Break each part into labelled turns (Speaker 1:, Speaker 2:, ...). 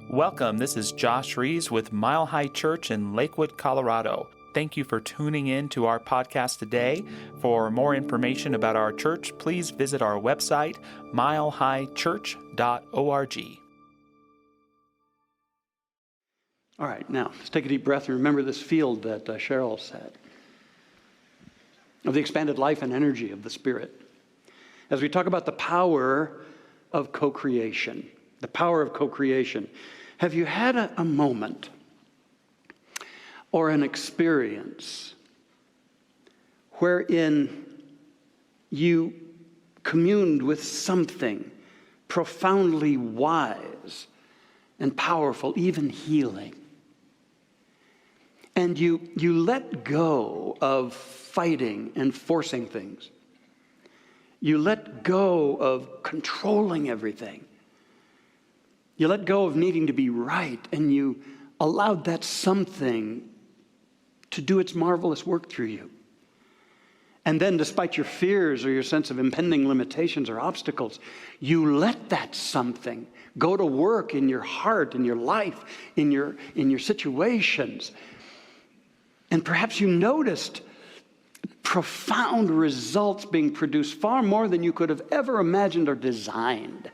Speaker 1: Welcome, this is Josh Rees with Mile High Church in Lakewood, Colorado. Thank you for tuning in to our podcast today. For more information about our church, please visit our website, milehighchurch.org.
Speaker 2: All right, now, let's take a deep breath and remember this field that Cheryl said, of the expanded life and energy of the Spirit. As we talk about the power of co-creation, the power of co-creation, have you had a moment or an experience wherein you communed with something profoundly wise and powerful, even healing? And you let go of fighting and forcing things. You let go of controlling everything. You let go of needing to be right, and you allowed that something to do its marvelous work through you. And then, despite your fears or your sense of impending limitations or obstacles, you let that something go to work in your heart, in your life, in your situations. And perhaps you noticed profound results being produced, far more than you could have ever imagined or designed.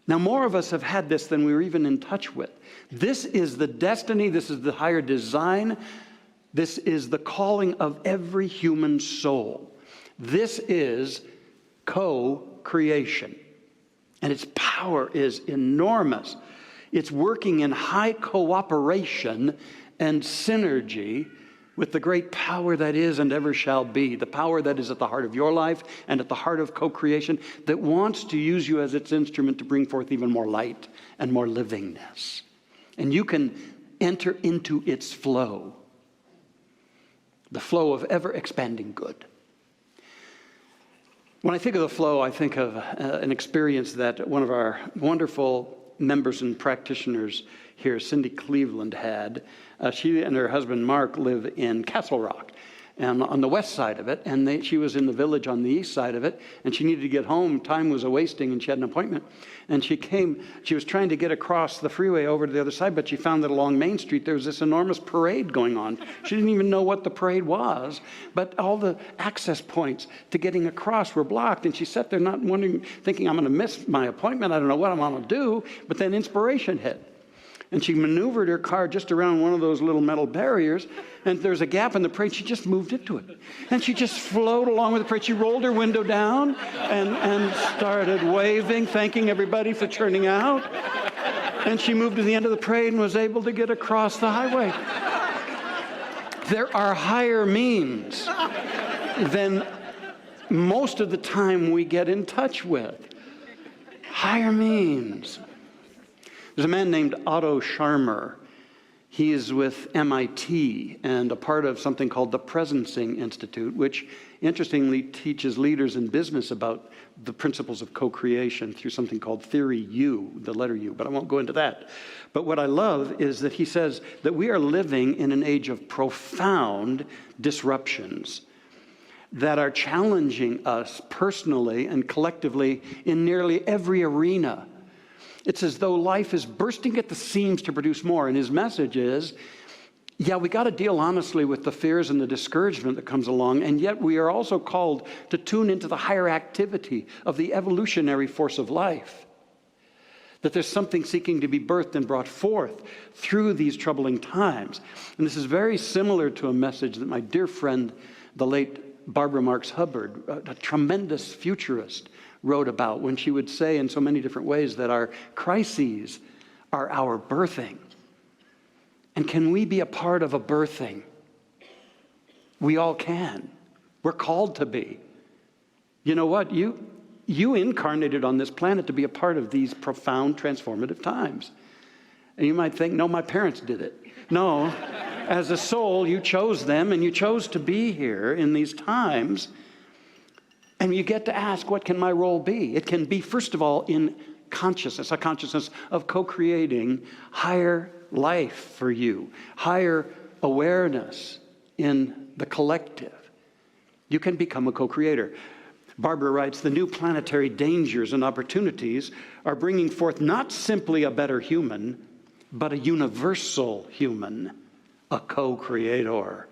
Speaker 2: Now, more of us have had this than we were even in touch with. This is the destiny, this is the higher design, this is the calling of every human soul. This is co-creation, and its power is enormous. It's working in high cooperation and synergy with the great power that is and ever shall be, the power that is at the heart of your life and at the heart of co-creation, that wants to use you as its instrument to bring forth even more light and more livingness. And you can enter into its flow, the flow of ever-expanding good. When I think of the flow, I think of an experience that one of our wonderful members and practitioners here, Cindy Cleveland, had. She and her husband, Mark, live in Castle Rock, and on the west side of it, and she was in the village on the east side of it, and she needed to get home. Time was a-wasting, and she had an appointment. And she was trying to get across the freeway over to the other side, but she found that along Main Street there was this enormous parade going on. She didn't even know what the parade was, but all the access points to getting across were blocked, and she sat there not wondering, thinking, I'm going to miss my appointment, I don't know what I'm going to do, but then inspiration hit. And she maneuvered her car just around one of those little metal barriers, and there's a gap in the parade. She just moved into it. And she just flowed along with the parade. She rolled her window down and started waving, thanking everybody for turning out. And she moved to the end of the parade and was able to get across the highway. There are higher means than most of the time we get in touch with. Higher means. There's a man named Otto Scharmer. He is with MIT and a part of something called the Presencing Institute, which interestingly teaches leaders in business about the principles of co-creation through something called Theory U, the letter U, but I won't go into that. But what I love is that he says that we are living in an age of profound disruptions that are challenging us personally and collectively in nearly every arena. It's as though life is bursting at the seams to produce more. And his message is, yeah, we got to deal honestly with the fears and the discouragement that comes along, and yet we are also called to tune into the higher activity of the evolutionary force of life. That there's something seeking to be birthed and brought forth through these troubling times. And this is very similar to a message that my dear friend, the late Barbara Marx Hubbard, a tremendous futurist, wrote about when she would say in so many different ways that our crises are our birthing. And can we be a part of a birthing? We all can. We're called to be. You know what? You incarnated on this planet to be a part of these profound transformative times. And you might think, no, my parents did it. No, as a soul, you chose them and you chose to be here in these times. And you get to ask, what can my role be? It can be, first of all, in consciousness, a consciousness of co-creating higher life for you, higher awareness in the collective. You can become a co-creator. Barbara writes, the new planetary dangers and opportunities are bringing forth not simply a better human, but a universal human, a co-creator.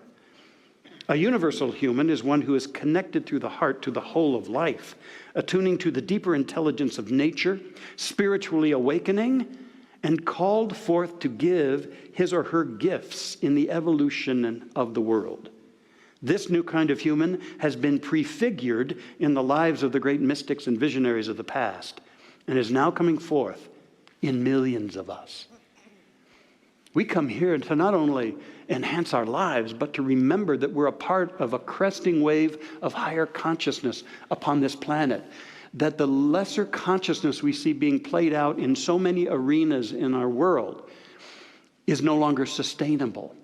Speaker 2: A universal human is one who is connected through the heart to the whole of life, attuning to the deeper intelligence of nature, spiritually awakening, and called forth to give his or her gifts in the evolution of the world. This new kind of human has been prefigured in the lives of the great mystics and visionaries of the past, and is now coming forth in millions of us. We come here to not only enhance our lives, but to remember that we're a part of a cresting wave of higher consciousness upon this planet. That the lesser consciousness we see being played out in so many arenas in our world is no longer sustainable.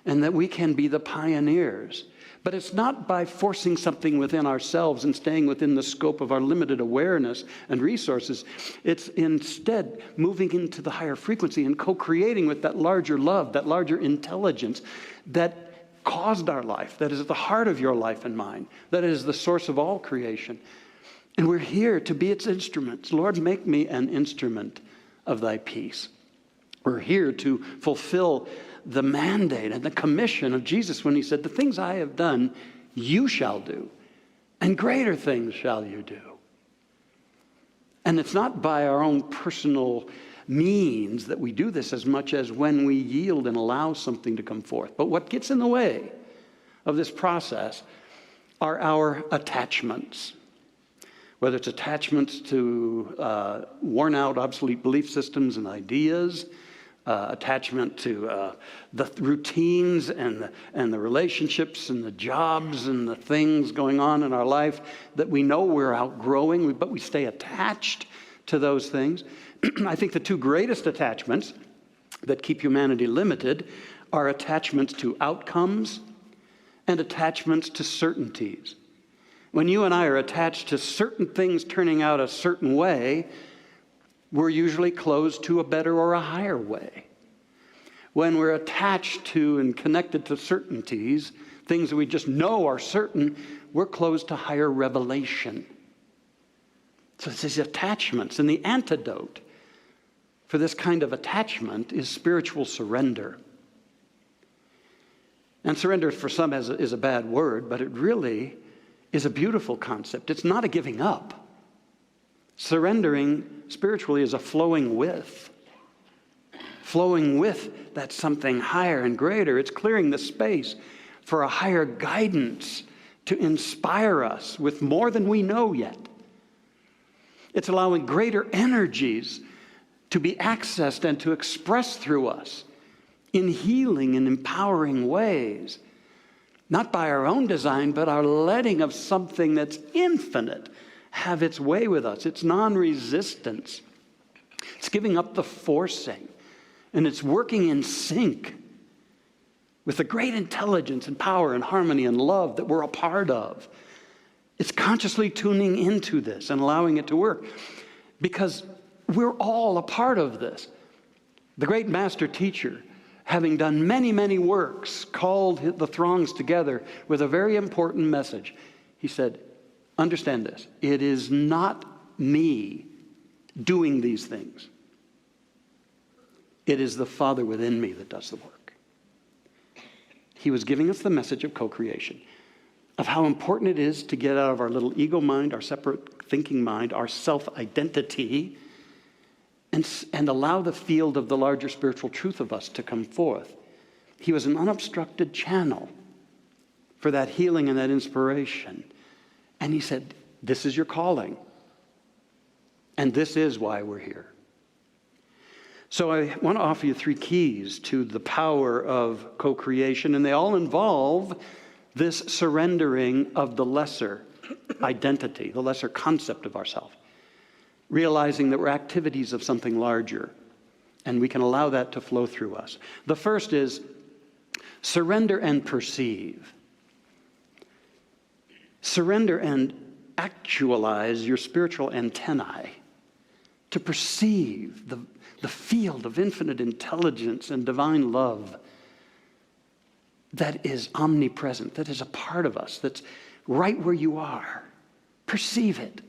Speaker 2: And that we can be the pioneers. But it's not by forcing something within ourselves and staying within the scope of our limited awareness and resources. It's instead moving into the higher frequency and co-creating with that larger love, that larger intelligence that caused our life, that is at the heart of your life and mine, that is the source of all creation. And we're here to be its instruments. Lord, make me an instrument of thy peace. We're here to fulfill the mandate and the commission of Jesus when he said, the things I have done, you shall do, and greater things shall you do. And it's not by our own personal means that we do this as much as when we yield and allow something to come forth. But what gets in the way of this process are our attachments. Whether it's attachments to worn out, obsolete belief systems and ideas, attachment to the routines and the relationships and the jobs and the things going on in our life that we know we're outgrowing, but we stay attached to those things. I think the two greatest attachments that keep humanity limited are attachments to outcomes and attachments to certainties. When you and I are attached to certain things turning out a certain way, we're usually closed to a better or a higher way. When we're attached to and connected to certainties, things that we just know are certain, we're closed to higher revelation. So it's these attachments, and the antidote for this kind of attachment is spiritual surrender. And surrender for some is a bad word, but it really is a beautiful concept. It's not a giving up. Surrendering spiritually is a flowing with. Flowing with that something higher and greater. It's clearing the space for a higher guidance to inspire us with more than we know yet. It's allowing greater energies to be accessed and to express through us in healing and empowering ways. Not by our own design, but our letting of something that's infinite have its way with us. It's non-resistance. It's giving up the forcing. And it's working in sync with the great intelligence and power and harmony and love that we're a part of. It's consciously tuning into this and allowing it to work. Because we're all a part of this. The great master teacher, having done many, many works, called the throngs together with a very important message. He said, understand this. It is not me doing these things. It is the Father within me that does the work. He was giving us the message of co-creation, of how important it is to get out of our little ego mind, our separate thinking mind, our self-identity, and allow the field of the larger spiritual truth of us to come forth. He was an unobstructed channel for that healing and that inspiration. And he said, this is your calling. And this is why we're here. So I want to offer you 3 keys to the power of co-creation, and they all involve this surrendering of the lesser identity, the lesser concept of ourselves. Realizing that we're activities of something larger, and we can allow that to flow through us. The first is surrender and perceive. Surrender and actualize your spiritual antennae to perceive the field of infinite intelligence and divine love that is omnipresent, that is a part of us, that's right where you are. Perceive it.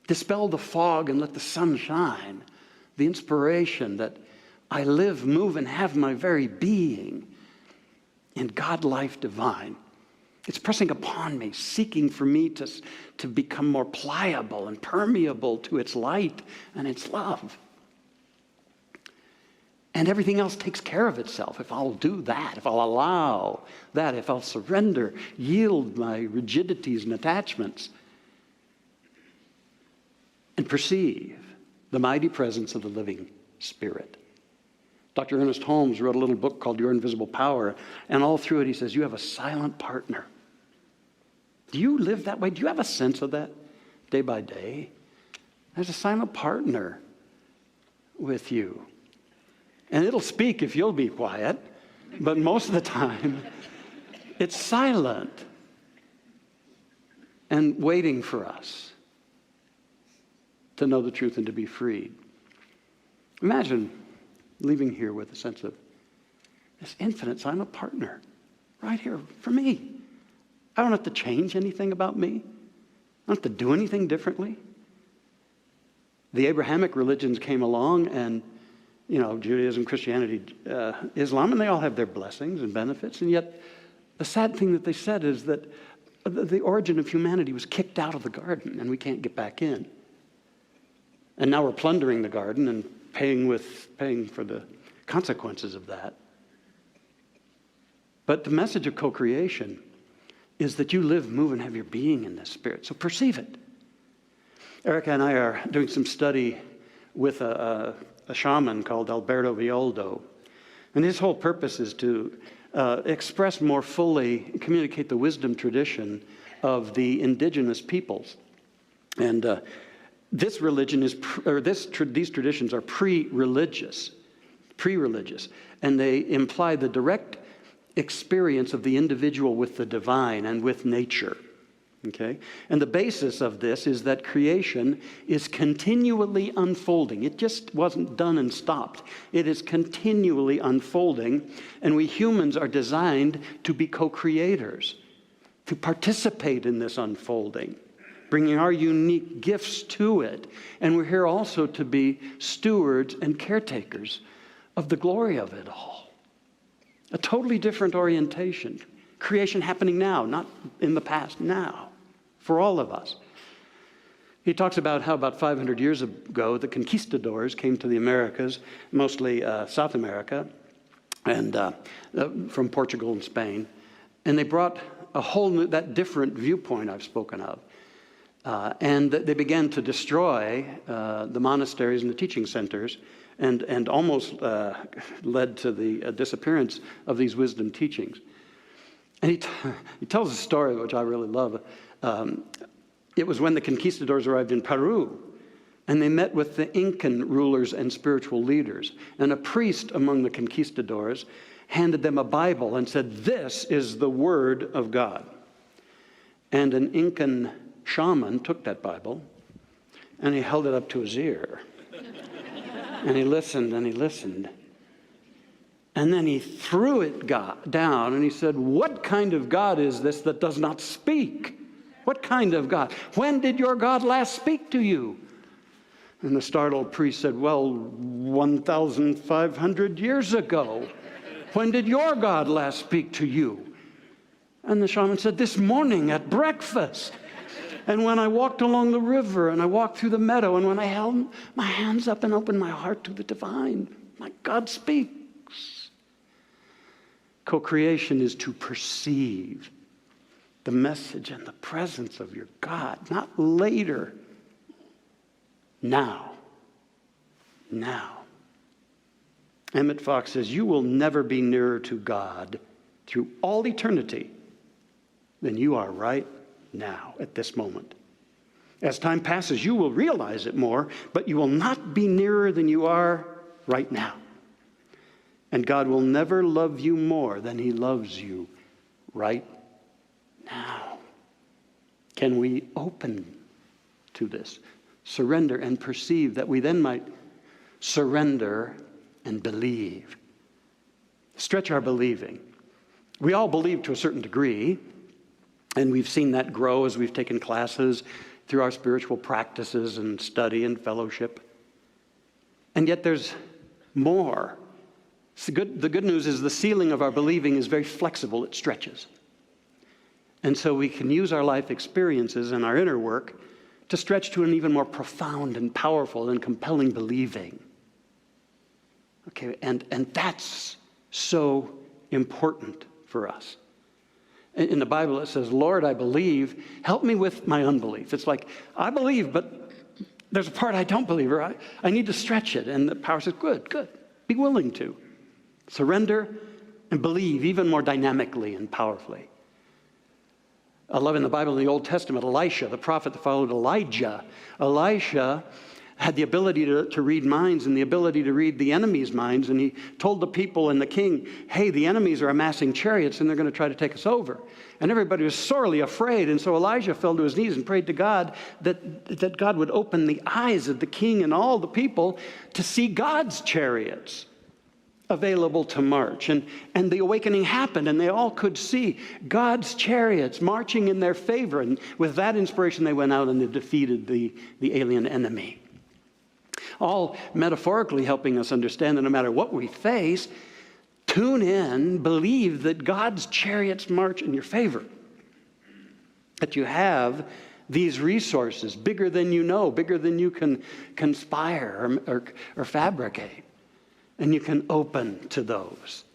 Speaker 2: Dispel the fog and let the sun shine. The inspiration that I live, move, and have my very being in God life divine. It's pressing upon me, seeking for me to become more pliable and permeable to its light and its love. And everything else takes care of itself if I'll do that, if I'll allow that, if I'll surrender, yield my rigidities and attachments, and perceive the mighty presence of the living Spirit. Dr. Ernest Holmes wrote a little book called Your Invisible Power, and all through it he says, you have a silent partner. Do you live that way? Do you have a sense of that day by day? There's a silent partner with you. And it'll speak if you'll be quiet, but most of the time, it's silent and waiting for us to know the truth and to be freed. Imagine leaving here with a sense of this infinite silent partner right here for me. I don't have to change anything about me. I don't have to do anything differently. The Abrahamic religions came along and, Judaism, Christianity, Islam, and they all have their blessings and benefits. And yet the sad thing that they said is that the origin of humanity was kicked out of the garden and we can't get back in. And now we're plundering the garden and paying for the consequences of that. But the message of co-creation is that you live, move, and have your being in this Spirit. So perceive it. Erica and I are doing some study with a shaman called Alberto Violdo. And his whole purpose is to express more fully, communicate the wisdom tradition of the indigenous peoples. And this religion these traditions are pre-religious, and they imply the direct experience of the individual with the divine and with nature. Okay? And the basis of this is that creation is continually unfolding. It just wasn't done and stopped. It is continually unfolding, and we humans are designed to be co-creators, to participate in this unfolding, bringing our unique gifts to it. And we're here also to be stewards and caretakers of the glory of it all. A totally different orientation. Creation happening now, not in the past, now, for all of us. He talks about how about 500 years ago, the conquistadors came to the Americas, mostly South America, and from Portugal and Spain. And they brought a whole new, that different viewpoint I've spoken of. And they began to destroy the monasteries and the teaching centers, and almost led to the disappearance of these wisdom teachings. And he tells a story which I really love. It was when the conquistadors arrived in Peru, and they met with the Incan rulers and spiritual leaders. And a priest among the conquistadors handed them a Bible and said, "This is the Word of God." And an Incan shaman took that Bible, and he held it up to his ear. And he listened, and he listened. And then he threw it down, and he said, "What kind of God is this that does not speak? What kind of God? When did your God last speak to you?" And the startled priest said, "Well, 1,500 years ago. When did your God last speak to you?" And the shaman said, "This morning at breakfast. And when I walked along the river, and I walked through the meadow, and when I held my hands up and opened my heart to the divine, my God speaks." Co-creation is to perceive the message and the presence of your God, not later. Now. Now. Emmett Fox says, "You will never be nearer to God through all eternity than you are right now, at this moment. As time passes, you will realize it more, but you will not be nearer than you are right now. And God will never love you more than he loves you right now." Can we open to this, surrender and perceive, that we then might surrender and believe? Stretch our believing. We all believe to a certain degree. And we've seen that grow as we've taken classes through our spiritual practices and study and fellowship. And yet there's more. The good news is the ceiling of our believing is very flexible. It stretches. And so we can use our life experiences and our inner work to stretch to an even more profound and powerful and compelling believing. Okay, and that's so important for us. In the Bible it says, Lord, I believe, help me with my unbelief. It's like, I believe, but there's a part I don't believe, or I need to stretch it. And the power says, good, be willing to. Surrender and believe even more dynamically and powerfully. I love in the Bible, in the Old Testament, Elisha, the prophet that followed Elijah. Elisha had the ability to read minds and the ability to read the enemy's minds. And he told the people and the king, hey, the enemies are amassing chariots and they're going to try to take us over. And everybody was sorely afraid. And so Elijah fell to his knees and prayed to God that God would open the eyes of the king and all the people to see God's chariots available to march. And the awakening happened, and they all could see God's chariots marching in their favor. And with that inspiration, they went out and they defeated the alien enemy. All metaphorically helping us understand that no matter what we face, tune in, believe that God's chariots march in your favor. That you have these resources bigger than you know, bigger than you can conspire or fabricate. And you can open to those.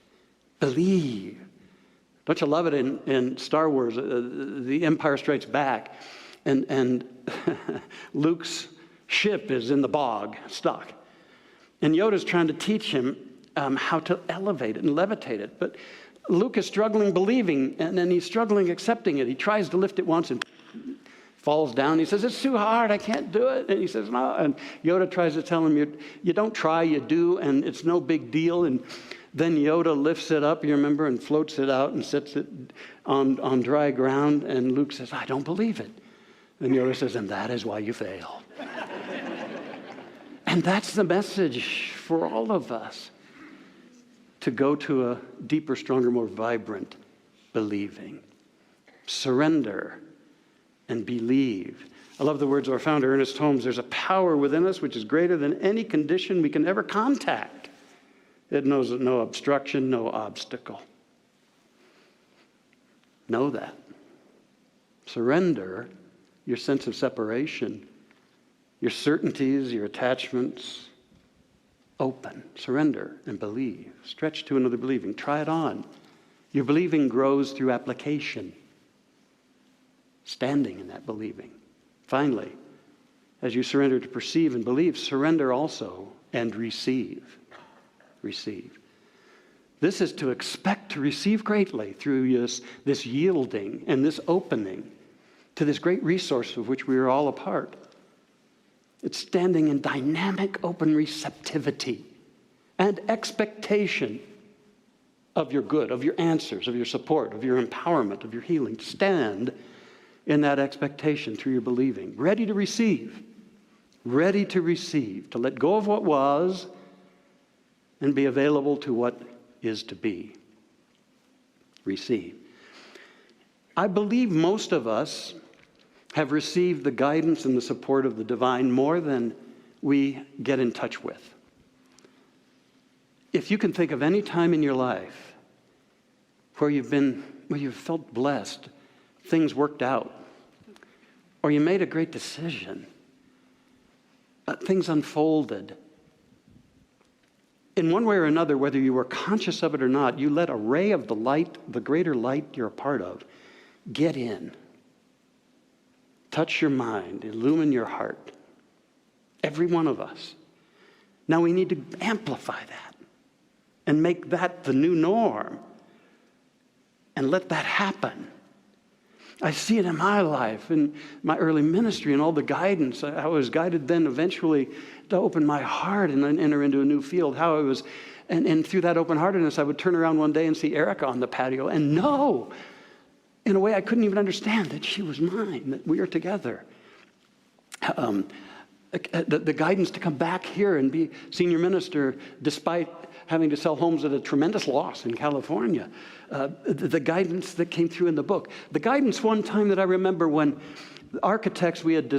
Speaker 2: Believe. Don't you love it in Star Wars, The Empire Strikes Back, and Luke's ship is in the bog, stuck. And Yoda's trying to teach him how to elevate it and levitate it. But Luke is struggling believing, and then he's struggling accepting it. He tries to lift it once and falls down. He says, it's too hard, I can't do it. And he says, no. And Yoda tries to tell him, you don't try, you do, and it's no big deal. And then Yoda lifts it up, you remember, and floats it out and sets it on dry ground. And Luke says, I don't believe it. And Yoda says, and that is why you fail. And that's the message for all of us, to go to a deeper, stronger, more vibrant believing. Surrender and believe. I love the words of our founder, Ernest Holmes. There's a power within us which is greater than any condition we can ever contact. It knows no obstruction, no obstacle. Know that. Surrender your sense of separation, your certainties, your attachments. Open, surrender, and believe. Stretch to another believing. Try it on. Your believing grows through application. Standing in that believing. Finally, as you surrender to perceive and believe, surrender also and receive. Receive. This is to expect to receive greatly through this yielding and this opening to this great resource of which we are all a part. It's standing in dynamic, open receptivity and expectation of your good, of your answers, of your support, of your empowerment, of your healing. Stand in that expectation through your believing. Ready to receive. Ready to receive. To let go of what was and be available to what is to be. Receive. I believe most of us have received the guidance and the support of the divine more than we get in touch with. If you can think of any time in your life where you've felt blessed, things worked out, or you made a great decision, things unfolded, in one way or another, whether you were conscious of it or not, you let a ray of the light, the greater light you're a part of, get in. Touch your mind, illumine your heart. Every one of us. Now we need to amplify that and make that the new norm and let that happen. I see it in my life, in my early ministry and all the guidance. I was guided then eventually to open my heart and then enter into a new field. How I was, and through that open-heartedness, I would turn around one day and see Erica on the patio and know, in a way I couldn't even understand, that she was mine, that we are together. the guidance to come back here and be senior minister despite having to sell homes at a tremendous loss in California. The guidance that came through in the book. The guidance one time that I remember when the architects we had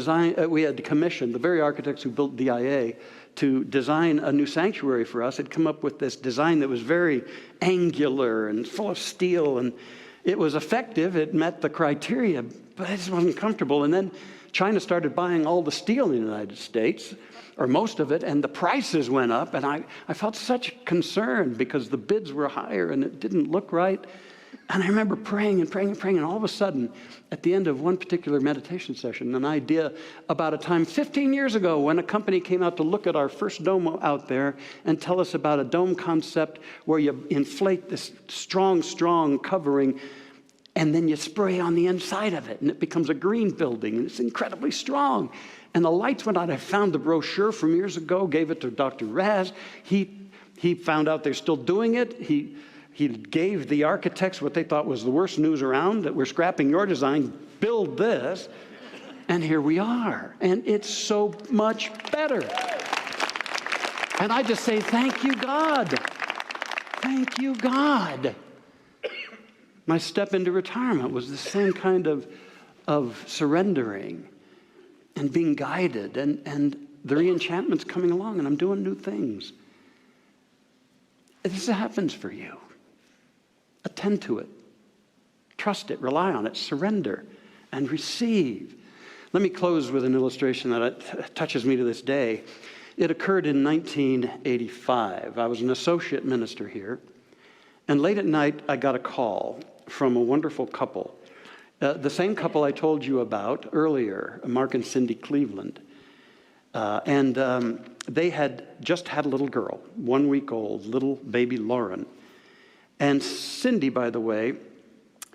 Speaker 2: commissioned, the very architects who built DIA, to design a new sanctuary for us, had come up with this design that was very angular and full of steel, and it was effective. It met the criteria, but I just wasn't comfortable. And then China started buying all the steel in the United States, or most of it, and the prices went up, and I felt such concern because the bids were higher and it didn't look right. And I remember praying and praying and praying, and all of a sudden, at the end of one particular meditation session, an idea about a time 15 years ago when a company came out to look at our first dome out there and tell us about a dome concept where you inflate this strong covering, and then you spray on the inside of it, and it becomes a green building, and it's incredibly strong. And the lights went out. I found the brochure from years ago, gave it to Dr. Raz. He found out they're still doing it. He gave the architects what they thought was the worst news around, that we're scrapping your design, build this. And here we are. And it's so much better. And I just say, thank you, God. Thank you, God. My step into retirement was the same kind of surrendering and being guided. And the re-enchantment's coming along, and I'm doing new things. This happens for you. Attend to it. Trust it. Rely on it. Surrender and receive. Let me close with an illustration that touches me to this day. It occurred in 1985. I was an associate minister here. And late at night, I got a call from a wonderful couple. The same couple I told you about earlier, Mark and Cindy Cleveland. They had just had a little girl, 1 week old, little baby Lauren. And Cindy, by the way,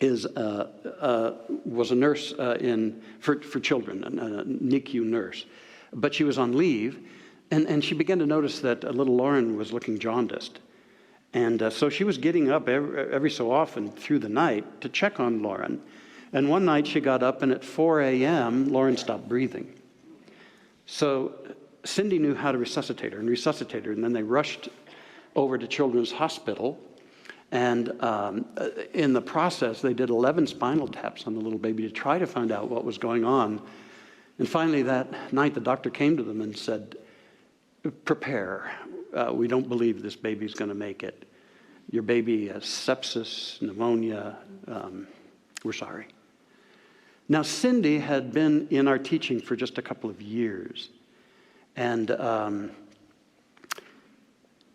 Speaker 2: was a nurse for children, a NICU nurse. But she was on leave, and she began to notice that little Lauren was looking jaundiced. And so she was getting up every so often through the night to check on Lauren. And one night she got up, and at 4 a.m., Lauren stopped breathing. So Cindy knew how to resuscitate her, and then they rushed over to Children's Hospital. And in the process, they did 11 spinal taps on the little baby to try to find out what was going on. And finally that night, the doctor came to them and said, prepare. We don't believe this baby's going to make it. Your baby has sepsis, pneumonia. We're sorry. Now, Cindy had been in our teaching for just a couple of years. And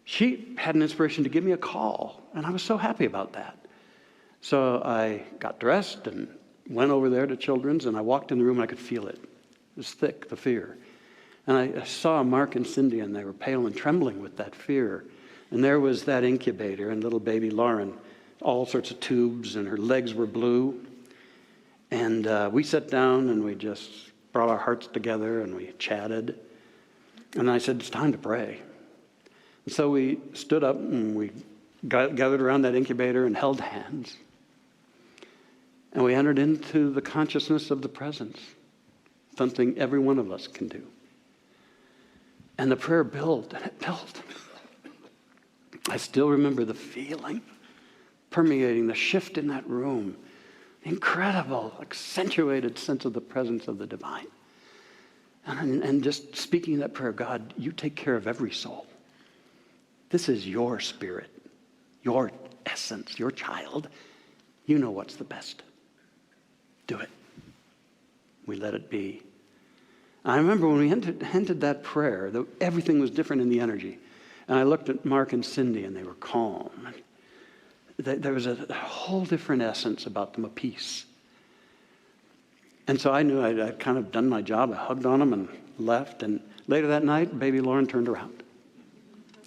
Speaker 2: she had an inspiration to give me a call. And I was so happy about that. So I got dressed and went over there to Children's, and I walked in the room and I could feel it. It was thick, the fear. And I saw Mark and Cindy, and they were pale and trembling with that fear. And there was that incubator and little baby Lauren, all sorts of tubes, and her legs were blue. And we sat down and we just brought our hearts together and we chatted. And I said, it's time to pray. And so we stood up and we gathered around that incubator and held hands. And we entered into the consciousness of the presence, something every one of us can do. And the prayer built, and it built. I still remember the feeling permeating, the shift in that room. Incredible, accentuated sense of the presence of the divine. And just speaking that prayer, God, you take care of every soul. This is your spirit, your essence, your child. You know what's the best. Do it. We let it be. I remember when we entered that prayer, everything was different in the energy. And I looked at Mark and Cindy, and they were calm. There was a whole different essence about them, a peace. And so I knew I'd kind of done my job. I hugged on them and left. And later that night, baby Lauren turned around.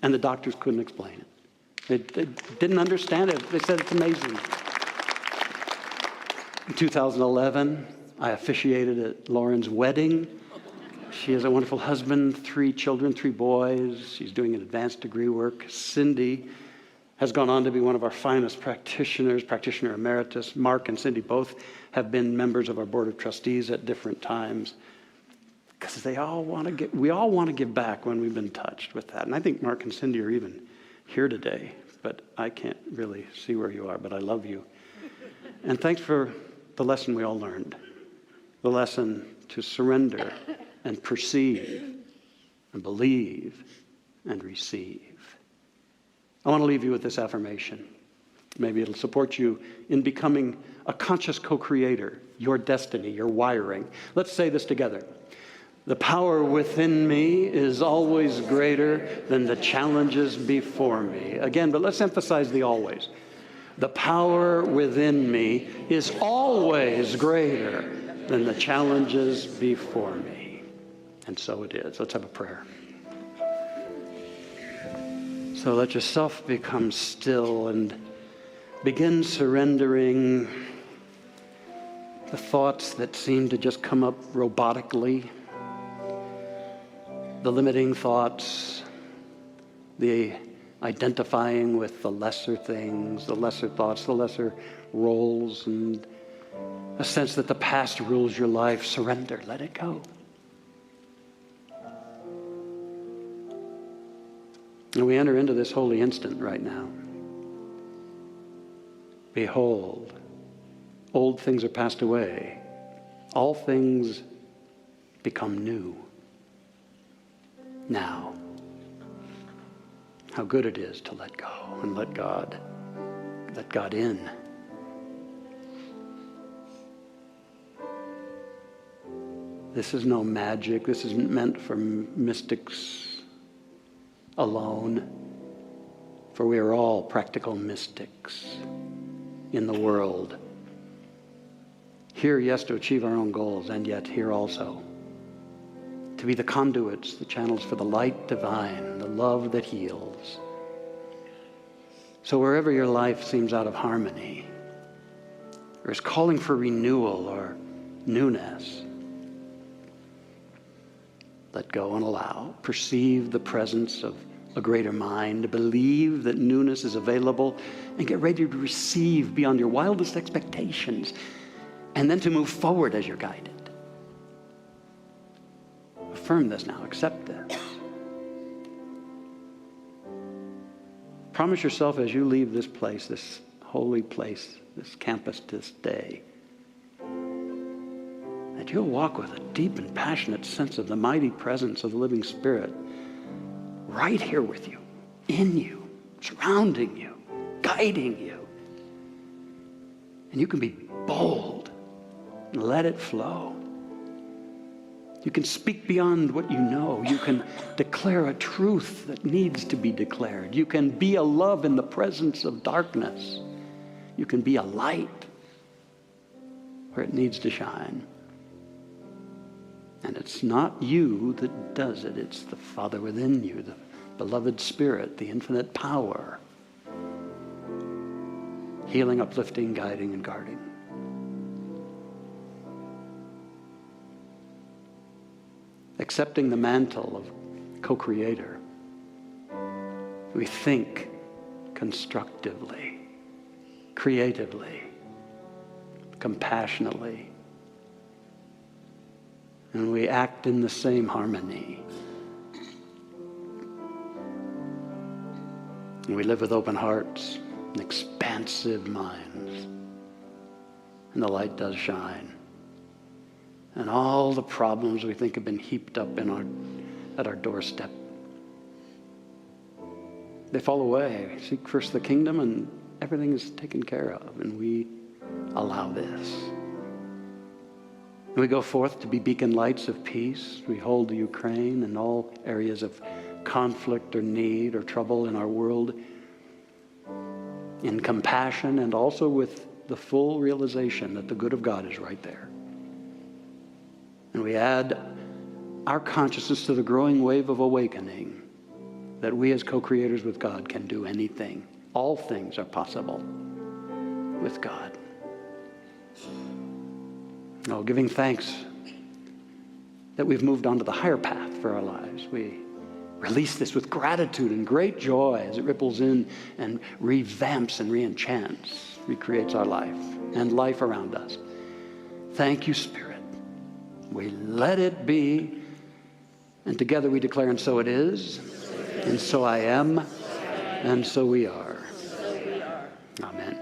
Speaker 2: And the doctors couldn't explain it. They didn't understand it. They said it's amazing. In 2011, I officiated at Lauren's wedding. She has a wonderful husband, 3 children, 3 boys. She's doing an advanced degree work. Cindy has gone on to be one of our finest practitioner emeritus. Mark and Cindy both have been members of our board of trustees at different times. Because we all want to give back when we've been touched with that. And I think Mark and Cindy are even here today, but I can't really see where you are, but I love you. And thanks for the lesson we all learned. The lesson to surrender and perceive and believe and receive. I want to leave you with this affirmation. Maybe it'll support you in becoming a conscious co-creator, your destiny, your wiring. Let's say this together. The power within me is always greater than the challenges before me. Again, but let's emphasize the always. The power within me is always greater than the challenges before me. And so it is. Let's have a prayer. So let yourself become still and begin surrendering the thoughts that seem to just come up robotically, the limiting thoughts, the identifying with the lesser things, the lesser thoughts, the lesser roles, and a sense that the past rules your life. Surrender. Let it go. And we enter into this holy instant right now. Behold, old things are passed away. All things become new. Now, how good it is to let go and let God in. This is no magic. This isn't meant for mystics alone, for we are all practical mystics in the world. Here, yes, to achieve our own goals, and yet here also to be the conduits, the channels for the light divine, the love that heals. So wherever your life seems out of harmony, or is calling for renewal or newness, let go and allow. Perceive the presence of a greater mind. Believe that newness is available, and get ready to receive beyond your wildest expectations, and then to move forward as you're guided. Affirm this now. Accept this. Promise yourself as you leave this place, this holy place, this campus this day, that you'll walk with a deep and passionate sense of the mighty presence of the living Spirit right here with you, in you, surrounding you, guiding you. And you can be bold and let it flow. You can speak beyond what you know. You can declare a truth that needs to be declared. You can be a love in the presence of darkness. You can be a light where it needs to shine. And it's not you that does it. It's the Father within you, the beloved Spirit, the infinite power, healing, uplifting, guiding, and guarding. Accepting the mantle of co-creator, we think constructively, creatively, compassionately, and we act in the same harmony. And we live with open hearts and expansive minds, and the light does shine. And all the problems we think have been heaped up at our doorstep, they fall away. Seek first the kingdom and everything is taken care of. And we allow this. And we go forth to be beacon lights of peace. We hold the Ukraine and all areas of conflict or need or trouble in our world in compassion, and also with the full realization that the good of God is right there. And we add our consciousness to the growing wave of awakening that we as co-creators with God can do anything. All things are possible with God. Oh, giving thanks that we've moved on to the higher path for our lives. We release this with gratitude and great joy as it ripples in and revamps and reenchants, recreates our life and life around us. Thank you, Spirit. We let it be And together we declare, and so it is, and so I am, and so we are. Amen.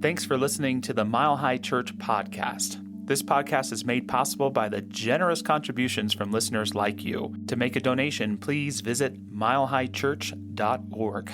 Speaker 1: Thanks for listening to the Mile High Church podcast. This podcast is made possible by the generous contributions from listeners like you. To make a donation, please visit milehighchurch.org.